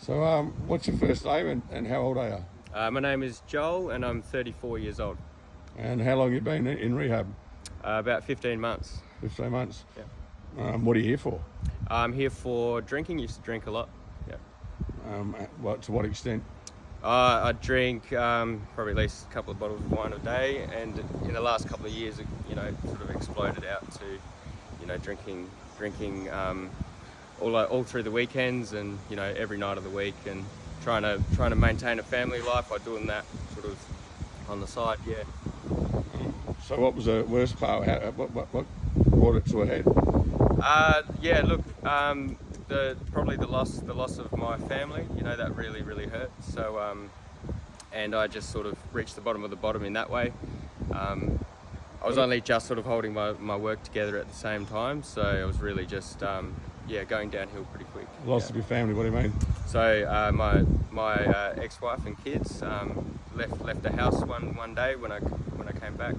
So what's your first name and how old are you? My name is Joel and I'm 34 years old. And how long you been in rehab? About 15 months. 15 months? Yeah. What are you here for? I'm here for drinking. Used to drink a lot. Yeah. To what extent? I drink probably at least a couple of bottles of wine a day, and in the last couple of years, sort of exploded out to, drinking all through the weekends and every night of the week, and trying to maintain a family life by doing that sort of on the side. Yeah. So what was the worst part? What brought it to a head? Yeah. Look. Probably the loss of my family, that really hurt. So and I just sort of reached the bottom of the bottom in that way. I was only just sort of holding my work together at the same time, so I was really just going downhill pretty quick. Loss of your family, what do you mean? So my ex-wife and kids left the house one day when I came back.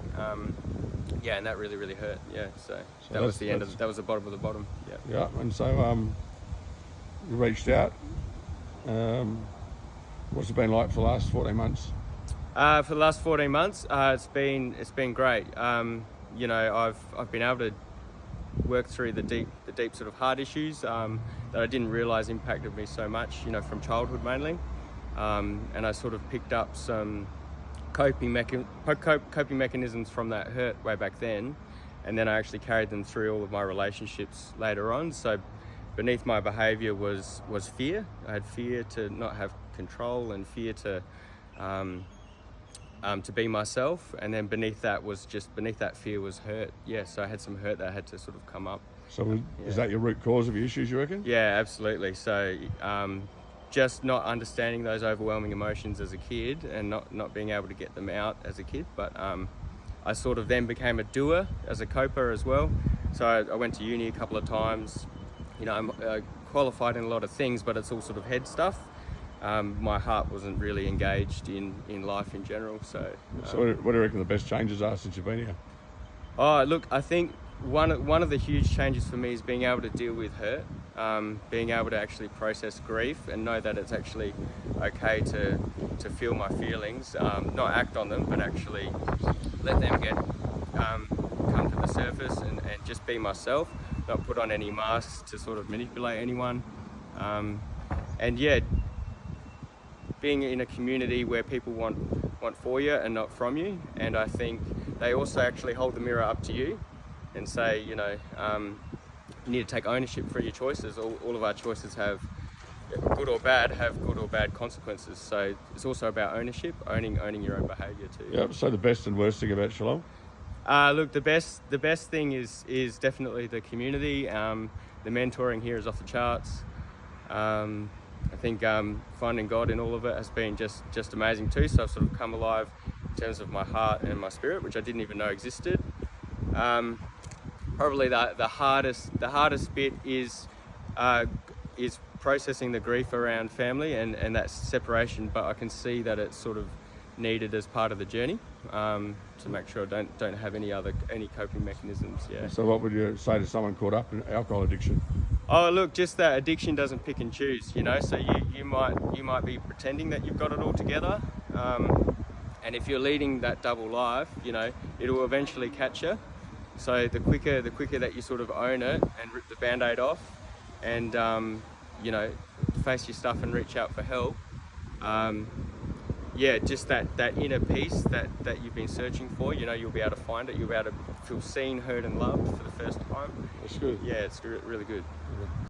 And that really hurt. So that was the end of that was the bottom of the bottom. Yeah. And so you reached out. What's it been like for the last 14 months? For the last 14 months, it's been great. I've been able to work through the deep sort of heart issues that I didn't realise impacted me so much. From childhood mainly, and I sort of picked up some coping mechanisms from that hurt way back then, and then I actually carried them through all of my relationships later on. So beneath my behaviour was fear. I had fear to not have control and fear to be myself, and then beneath that fear was hurt. So I had some hurt that had to sort of come up. So is that your root cause of your issues, you reckon? Yeah, absolutely. So just not understanding those overwhelming emotions as a kid and not being able to get them out as a kid. But I sort of then became a doer as a coper as well. So I went to uni a couple of times. I'm qualified in a lot of things, but it's all sort of head stuff. My heart wasn't really engaged in life in general. So what do you reckon the best changes are since you've been here? Oh, look, I think one of the huge changes for me is being able to deal with hurt, being able to actually process grief and know that it's actually okay to feel my feelings, not act on them, but actually let them come to the surface and just be myself, not put on any masks to sort of manipulate anyone, being in a community where people want for you and not from you. And I think they also actually hold the mirror up to you and say, you need to take ownership for your choices. All of our choices have good or bad consequences. So it's also about ownership, owning your own behaviour too. Yeah. So the best and worst thing about Shalom? Look, the best thing is definitely the community. The mentoring here is off the charts. I think finding God in all of it has been just amazing too. So I've sort of come alive in terms of my heart and my spirit, which I didn't even know existed. Probably the hardest bit is processing the grief around family and that separation. But I can see that it's sort of needed as part of the journey to make sure I don't have any coping mechanisms. Yeah. So what would you say to someone caught up in alcohol addiction? Oh, look, just that addiction doesn't pick and choose, So you might be pretending that you've got it all together, and if you're leading that double life, it will eventually catch you. So the quicker that you sort of own it and rip the Band-Aid off, and face your stuff and reach out for help. Just that inner peace that you've been searching for, you'll be able to find it. You'll be able to feel seen, heard and loved for the first time. That's good. Yeah, it's really good.